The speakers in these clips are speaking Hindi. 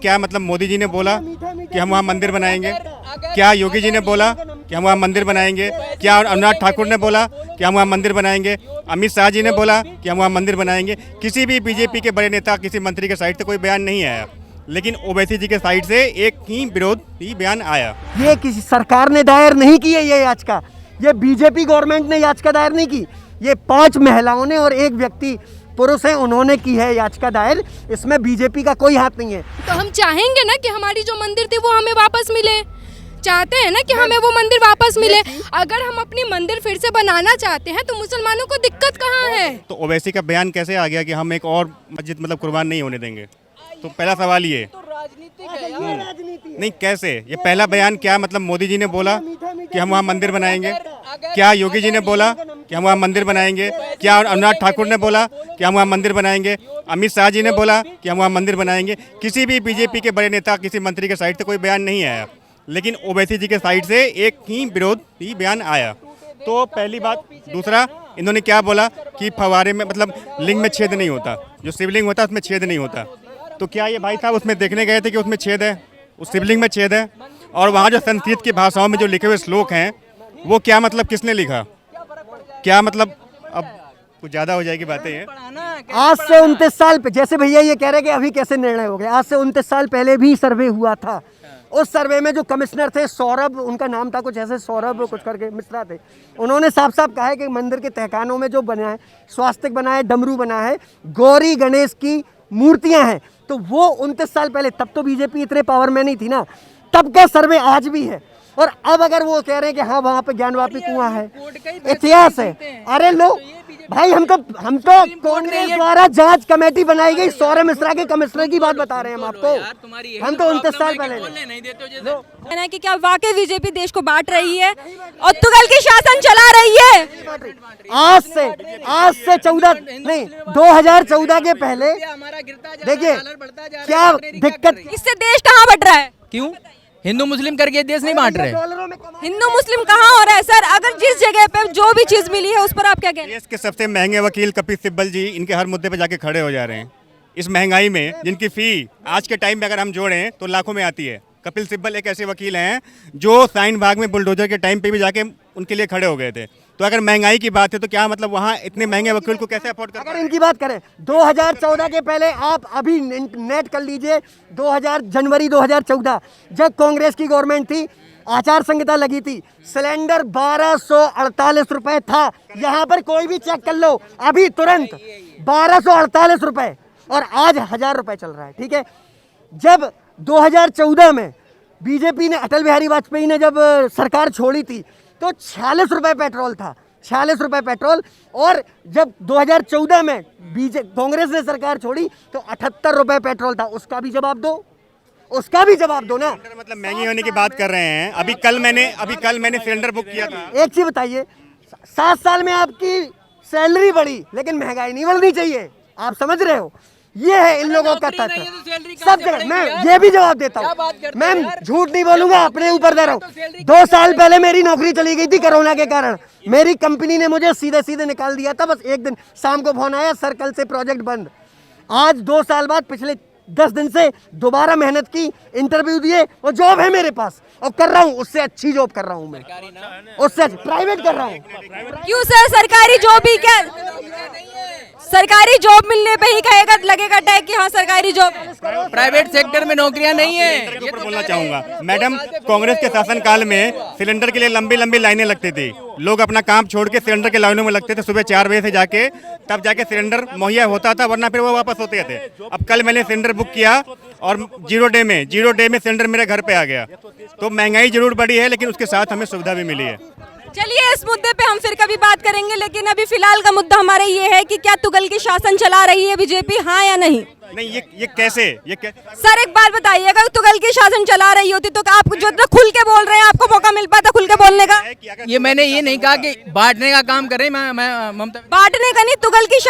क्या मतलब मोदी जी ने बोला कि हम वहाँ मंदिर बनाएंगे? क्या योगी जी ने बोला कि हम वहाँ मंदिर बनाएंगे? क्या अनुराग ठाकुर ने बोला कि हम वहाँ मंदिर बनाएंगे? अमित शाह जी ने बोला कि हम वहाँ मंदिर बनाएंगे? किसी भी बीजेपी के बड़े नेता, किसी मंत्री के साइड से कोई बयान नहीं आया, लेकिन ओवैसी जी के साइड से एक ही विरोधी बयान आया। ये किसी सरकार ने दायर नहीं की है ये याचिका, ये बीजेपी गवर्नमेंट ने याचिका दायर नहीं की, ये 5 महिलाओं ने और एक व्यक्ति पुरुष है उन्होंने की है याचिका दायर। इसमें बीजेपी का कोई हाथ नहीं है। तो हम चाहेंगे ना कि हमारी जो मंदिर थी वो हमें वापस मिले, चाहते हैं ना कि हमें वो मंदिर वापस मिले। अगर हम अपनी मंदिर फिर से बनाना चाहते हैं तो मुसलमानों को दिक्कत कहाँ है? तो ओवैसी का बयान कैसे आ गया कि हम एक और मस्जिद मतलब कुर्बान नहीं होने देंगे? तो पहला सवाल ये नहीं, कैसे ये पहला बयान क्या मतलब मोदी जी ने बोला कि हम वहाँ मंदिर बनाएंगे? क्या योगी जी ने बोला कि हम वहाँ मंदिर बनाएंगे? क्या अनुराग ठाकुर ने बोला कि हम वहाँ मंदिर बनाएंगे? अमित शाह जी ने बोला कि हम वहाँ मंदिर बनाएंगे? किसी भी बीजेपी के बड़े नेता, किसी मंत्री के साइड से कोई बयान नहीं आया, लेकिन ओवैसी जी के साइड से एक ही विरोधी बयान आया। तो पहली बात। दूसरा, इन्होंने क्या बोला कि फव्वारे में मतलब लिंग में छेद नहीं होता, जो शिवलिंग होता है उसमें छेद नहीं होता। तो क्या ये भाई साहब उसमें देखने गए थे कि उसमें छेद है, उस शिवलिंग में छेद है? और वहाँ जो संस्कृत की भाषाओं में जो लिखे हुए श्लोक हैं वो क्या मतलब किसने लिखा? क्या मतलब अब कुछ ज़्यादा हो जाएगी बातें हैं। आज से 29 साल पे, जैसे भैया ये कह रहे कि अभी कैसे निर्णय हो गया, आज से 29 साल पहले भी सर्वे हुआ था। उस सर्वे में जो कमिश्नर थे सौरभ, उनका नाम था कुछ ऐसे, सौरभ कुछ करके मिश्रा थे, उन्होंने साफ साफ कहा है कि मंदिर के तहखानों में जो बना है, स्वास्तिक बना है, डमरू बना है, गौरी गणेश की मूर्तियां हैं। तो वो 29 साल पहले, तब तो बीजेपी इतने पावर में नहीं थी ना, तब का सर्वे आज भी है। और अब अगर वो कह रहे हैं कि हाँ वहाँ पे ज्ञानवापी कुआं है, इतिहास है, अरे लो भाई, हमको कांग्रेस द्वारा जांच कमेटी बनाई गई, सौरभ मिश्रा के कमिश्नर की बात बता रहे हैं हम आपको। हम तो 29 साल पहले कहना है कि क्या वाकई बीजेपी देश को बांट रही है और तुगल की शासन चला रही है? आज से 14 नहीं 2014 के पहले देखिए क्या दिक्कत, इससे देश कहाँ बट रहा है? क्यों हिंदू मुस्लिम करके देश नहीं बांट रहे? हिंदू मुस्लिम कहाँ हो रहा है सर? अगर जिस जगह पे जो भी चीज मिली है उस पर आप क्या कह रहे हैं? देश के सबसे महंगे वकील कपिल सिब्बल जी इनके हर मुद्दे पे जाके खड़े हो जा रहे हैं। इस महंगाई में जिनकी फी आज के टाइम में अगर हम जोड़ें तो लाखों में आती है। कपिल सिब्बल एक ऐसे वकील हैं जो साइन बाग में बुलडोजर के टाइम पे भी जाके उनके लिए खड़े हो गए थे। तो अगर महंगाई की बात है तो क्या मतलब वहाँ इतने महंगे वकील को कैसे अफोर्ड कर? अगर इनकी बात करें 2014 के पहले, आप अभी नेट कर लीजिए, जनवरी 2014 जब कांग्रेस की गवर्नमेंट थी, आचार संहिता लगी थी, सिलेंडर 1248 रुपए था। यहाँ पर कोई भी चेक कर लो अभी तुरंत, 1248 रुपए, और आज 1000 रुपए चल रहा है। ठीक है, जब 2014 में बीजेपी ने, अटल बिहारी वाजपेयी ने जब सरकार छोड़ी थी तो 46 रुपए पेट्रोल था, 46 रुपए पेट्रोल। और जब 2014 में कांग्रेस ने सरकार छोड़ी तो 78 रुपए पेट्रोल था। उसका भी जवाब दो, उसका भी जवाब दो ना। मतलब महंगी होने की बात कर रहे हैं। अभी कल मैंने सिलेंडर बुक किया था। एक चीज बताइए, 7 साल में आपकी सैलरी बढ़ी लेकिन महंगाई नहीं बढ़नी चाहिए, आप समझ रहे हो? ये है इन लोगों का तथ्य। सब जगह मैं ये भी जवाब देता हूँ, मैं झूठ नहीं बोलूंगा, अपने ऊपर दे रहा हूँ। 2 साल पहले मेरी नौकरी चली गई थी कोरोना के कारण, मेरी कंपनी ने मुझे सीधे सीधे निकाल दिया था। बस एक दिन शाम को फोन आया, सर कल से प्रोजेक्ट बंद। आज 2 साल बाद पिछले 10 दिन से दोबारा मेहनत की, इंटरव्यू दिए और जॉब है मेरे पास और कर रहा हूँ, उससे अच्छी जॉब कर रहा हूँ मैं, उससे प्राइवेट कर रहा हूँ। क्यों सर? सरकारी जॉब ही क्या, सरकारी जॉब मिलने पे ही कहेगा, लगेगा टैग कि हाँ सरकारी जॉब। प्राइवेट सेक्टर में नौकरियां नहीं है। ये तो बोलना चाहूंगा मैडम, कांग्रेस के शासनकाल में सिलेंडर के लिए लंबी लंबी लाइनें लगती थी। लोग अपना काम छोड़ के सिलेंडर के लाइनों में लगते थे सुबह 4 बजे से जाके, तब जाके सिलेंडर मुहैया होता था, वरना फिर वो वापस होते थे। अब कल मैंने सिलेंडर बुक किया और 0 डे में सिलेंडर मेरे घर पे आ गया। तो महंगाई जरूर बढ़ी है लेकिन उसके साथ हमें सुविधा भी मिली है। चलिए इस मुद्दे पे हम फिर कभी बात करेंगे, लेकिन अभी फिलहाल का मुद्दा हमारा ये है कि क्या तुगल की शासन चला रही है बीजेपी, हाँ या नहीं? नहीं, ये कैसे सर एक बात बताइए, अगर तुगल की शासन चला रही होती तो आप जो इतना खुल के बोल रहे हैं, आपको मौका मिल पाता खुल के बोलने का? ये मैंने ये नहीं कहा कि बांटने का काम करें, मैं ममता बांटने का नहीं, तुगल की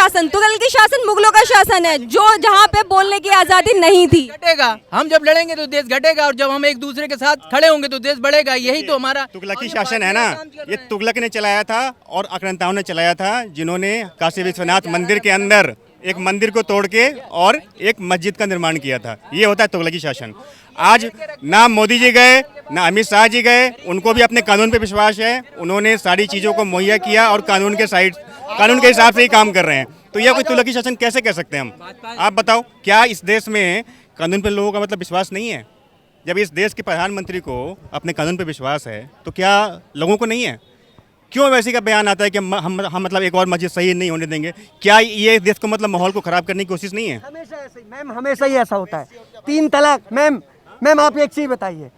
शासन मुगलों का शासन है, जो जहाँ पे बोलने की आजादी नहीं थी। घटेगा, हम जब लड़ेंगे तो देश घटेगा, और जब हम एक दूसरे के साथ खड़े होंगे तो देश बढ़ेगा। यही तो हमारा तुगलकी शासन है ना। ये तुगलक ने चलाया था और आक्रांताओं ने चलाया था, जिन्होंने काशी विश्वनाथ मंदिर के अंदर एक मंदिर को तोड़ के और एक मस्जिद का निर्माण किया था। ये होता है तुगलकी शासन। आज ना मोदी जी गए ना अमित शाह जी गए, उनको भी अपने कानून पे विश्वास है, उन्होंने सारी चीज़ों को मुहैया किया और कानून के हिसाब से ही काम कर रहे हैं। तो यह कोई तुगलकी शासन कैसे कह सकते हैं हम? आप बताओ, क्या इस देश में कानून पे लोगों का मतलब विश्वास नहीं है? जब इस देश के प्रधानमंत्री को अपने कानून पे विश्वास है तो क्या लोगों को नहीं है? क्यों वैसे का बयान आता है कि हम मतलब एक और मस्जिद सही नहीं होने देंगे? क्या ये देश को मतलब माहौल को खराब करने की कोशिश नहीं है? हमेशा ऐसे ही मैम, हमेशा ही ऐसा होता है। 3 तलाक मैम आप एक चीज़ बताइए,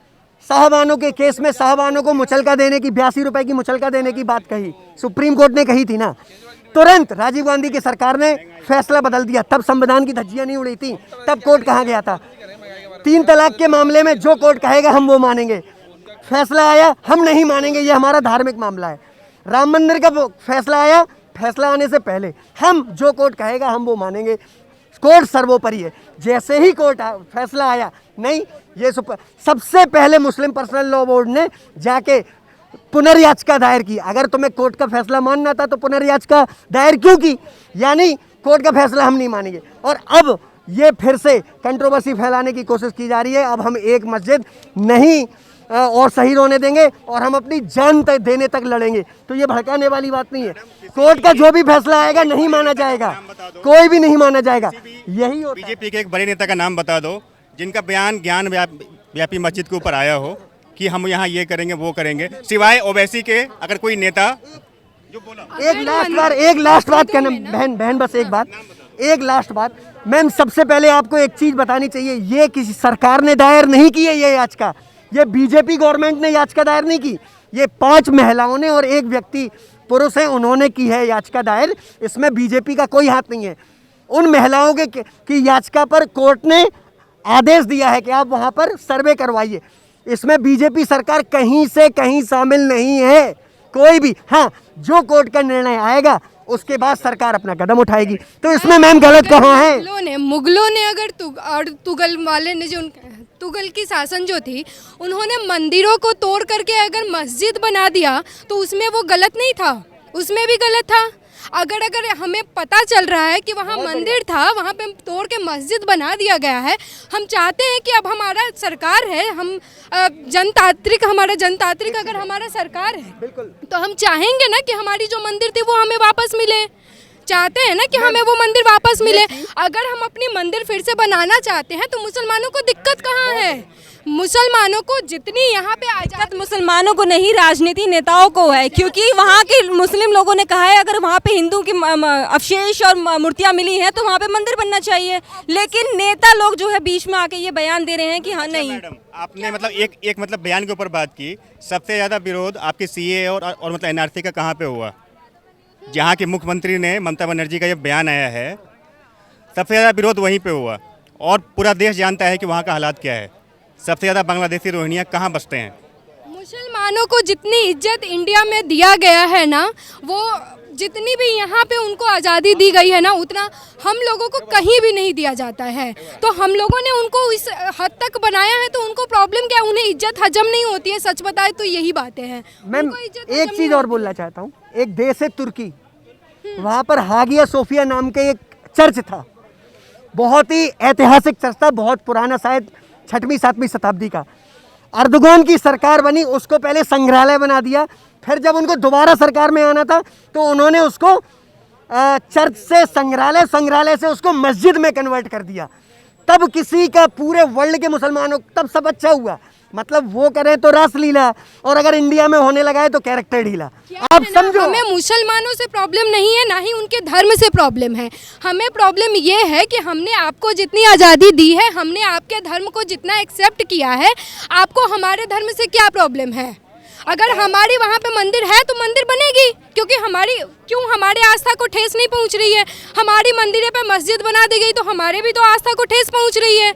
साहबानों के केस में साहबानों को मुचलका देने की 82 रुपए की मुचलका देने की बात कही, सुप्रीम कोर्ट ने कही थी ना, तुरंत राजीव गांधी की सरकार ने फैसला बदल दिया। तब संविधान की धज्जियां नहीं उड़ी थी, तब कोर्ट कहाँ गया था? 3 तलाक के मामले में जो कोर्ट कहेगा हम वो मानेंगे। फैसला आया हम नहीं मानेंगे, ये हमारा धार्मिक मामला है। राम मंदिर का फैसला आया, फैसला आने से पहले हम जो कोर्ट कहेगा हम वो मानेंगे। कोर्ट सर्वोपरि है। जैसे ही कोर्ट फैसला आया, नहीं ये सबसे पहले मुस्लिम पर्सनल लॉ बोर्ड ने जाके पुनर्याचिका दायर की। अगर तुम्हें कोर्ट का फैसला मानना था तो पुनर्याचिका दायर क्यों की? यानी कोर्ट का फैसला हम नहीं मानेंगे। और अब ये फिर से कंट्रोवर्सी फैलाने की कोशिश की जा रही है। अब हम एक मस्जिद नहीं और शहीद होने देंगे और हम अपनी जान तक देने तक लड़ेंगे। तो ये भड़काने वाली बात नहीं है। कोर्ट का जो भी फैसला आएगा नहीं माना जाएगा, कोई भी नहीं माना जाएगा। यही होता है। बीजेपी के एक बड़े नेता का नाम बता दो जिनका बयान ज्ञान व्यापी मस्जिद के ऊपर आया हो कि हम यहाँ ये करेंगे वो करेंगे, सिवाय ओवैसी के। अगर कोई नेता जो बोला एक लास्ट बात कहना बहन बस एक लास्ट बात मैम, सबसे पहले आपको एक चीज बतानी चाहिए, ये किसी सरकार ने दायर नहीं की है ये याचिका, ये बीजेपी गवर्नमेंट ने याचिका दायर नहीं की, ये 5 महिलाओं ने और 1 व्यक्ति पुरुष है उन्होंने की है याचिका दायर। इसमें बीजेपी का कोई हाथ नहीं है। उन महिलाओं की याचिका पर कोर्ट ने आदेश दिया है कि आप वहां पर सर्वे करवाइए। इसमें बीजेपी सरकार कहीं से कहीं शामिल नहीं है, कोई भी। हाँ, जो कोर्ट का निर्णय आएगा उसके बाद सरकार अपना कदम उठाएगी। तो इसमें मैम गलत कहाँ है? मुगलों ने अगर तुगल वाले ने जो तुगल की शासन जो थी, उन्होंने मंदिरों को तोड़ करके अगर मस्जिद बना दिया तो उसमें वो गलत नहीं था, उसमें भी गलत था। अगर हमें पता चल रहा है कि वहाँ मंदिर था, वहाँ पे तोड़ के मस्जिद बना दिया गया है, हम चाहते हैं कि अब हमारा सरकार है, हम जनतांत्रिक अगर हमारा सरकार है तो हम चाहेंगे ना कि हमारी जो मंदिर थी वो हमें वापस मिले। चाहते हैं ना कि हमें वो मंदिर वापस मिले। अगर हम अपनी मंदिर फिर से बनाना चाहते हैं तो मुसलमानों को दिक्कत कहाँ है? मुसलमानों को जितनी यहाँ पे आजाद, मुसलमानों को नहीं, राजनीति नेताओं को है, क्योंकि वहाँ के मुस्लिम लोगों ने कहा है अगर वहाँ पे हिंदू की अवशेष और मूर्तियाँ मिली हैं तो वहाँ पे मंदिर बनना चाहिए। लेकिन नेता लोग जो है बीच में आके ये बयान दे रहे हैं कि हाँ नहीं। मैडम, आपने मतलब एक मतलब बयान के ऊपर बात की, सबसे ज़्यादा विरोध आपके सीए और मतलब एनआरसी का कहाँ पे हुआ? जहाँ के मुख्यमंत्री ने ममता बनर्जी का ये बयान आया है, सबसे ज़्यादा विरोध वहीं पे हुआ। और पूरा देश जानता है कि वहाँ का हालात क्या है। सबसे ज़्यादा बांग्लादेशी रोहिंग्या कहाँ बसते हैं। मुसलमानों को जितनी इज्जत इंडिया में दिया गया है ना, वो जितनी भी यहाँ पे उनको आज़ादी दी गई है ना, उतना हम लोगों को कहीं भी नहीं दिया जाता है। तो हम लोगों ने उनको इस हद तक बनाया है तो उनको प्रॉब्लम क्या है? उन्हें इज्जत हजम नहीं होती है। सच बताए तो यही बातें हैं। मैम एक चीज़ और बोलना चाहता हूँ। एक देश है तुर्की, वहाँ पर हागिया सोफिया नाम के एक चर्च था, बहुत ही ऐतिहासिक चर्च था, बहुत पुराना, शायद 6वीं-7वीं शताब्दी का। अर्दोगान की सरकार बनी, उसको पहले संग्रहालय बना दिया, फिर जब उनको दोबारा सरकार में आना था तो उन्होंने उसको चर्च से संग्रहालय से उसको मस्जिद में कन्वर्ट कर दिया। तब किसी का पूरे वर्ल्ड के मुसलमानों तब सब अच्छा हुआ। मतलब वो करें तो रासलीला, और अगर इंडिया में होने लगा है तो कैरेक्टर ढीला। आप समझो, हमें मुसलमानों से प्रॉब्लम नहीं है, ना ही उनके धर्म से प्रॉब्लम है। हमें प्रॉब्लम ये है कि हमने आपको जितनी आज़ादी दी है, हमने आपके धर्म को जितना एक्सेप्ट किया है, आपको हमारे धर्म से क्या प्रॉब्लम है? अगर हमारी वहाँ पे मंदिर है तो मंदिर बनेगी, क्योंकि हमारी आस्था को ठेस नहीं पहुँच रही है। हमारी मंदिर पे मस्जिद बना दी गई तो हमारे भी तो आस्था को ठेस पहुँच रही है।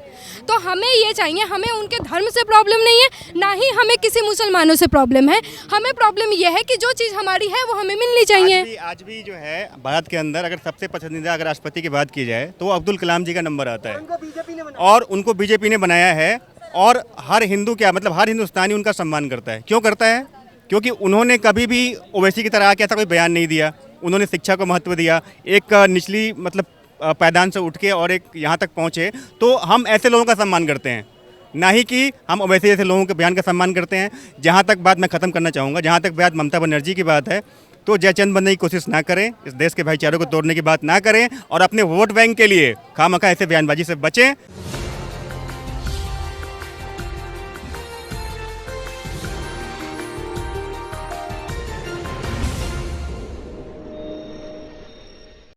तो हमें ये चाहिए, हमें उनके धर्म से प्रॉब्लम नहीं है, ना ही हमें किसी मुसलमानों से प्रॉब्लम है। हमें प्रॉब्लम ये है कि जो चीज़ हमारी है वो हमें मिलनी चाहिए। आज भी जो है भारत के अंदर अगर सबसे पसंदीदा अगर राष्ट्रपति की बात की जाए तो अब्दुल कलाम जी का नंबर आता है, और उनको बीजेपी ने बनाया है। और हर हिंदू हर हिंदुस्तानी उनका सम्मान करता है। क्यों करता है? क्योंकि उन्होंने कभी भी ओवैसी की तरह आके ऐसा कोई बयान नहीं दिया। उन्होंने शिक्षा को महत्व दिया, एक निचली पैदान से उठ के और एक यहाँ तक पहुँचे, तो हम ऐसे लोगों का सम्मान करते हैं, ना ही कि हम वैसे जैसे लोगों के बयान का सम्मान करते हैं। जहाँ तक बात मैं ख़त्म करना चाहूँगा, जहाँ तक बात ममता बनर्जी की बात है, तो जयचंद बनने की कोशिश ना करें, इस देश के भाईचारे को तोड़ने की बात ना करें और अपने वोट बैंक के लिए खामखा ऐसे बयानबाजी से बचें।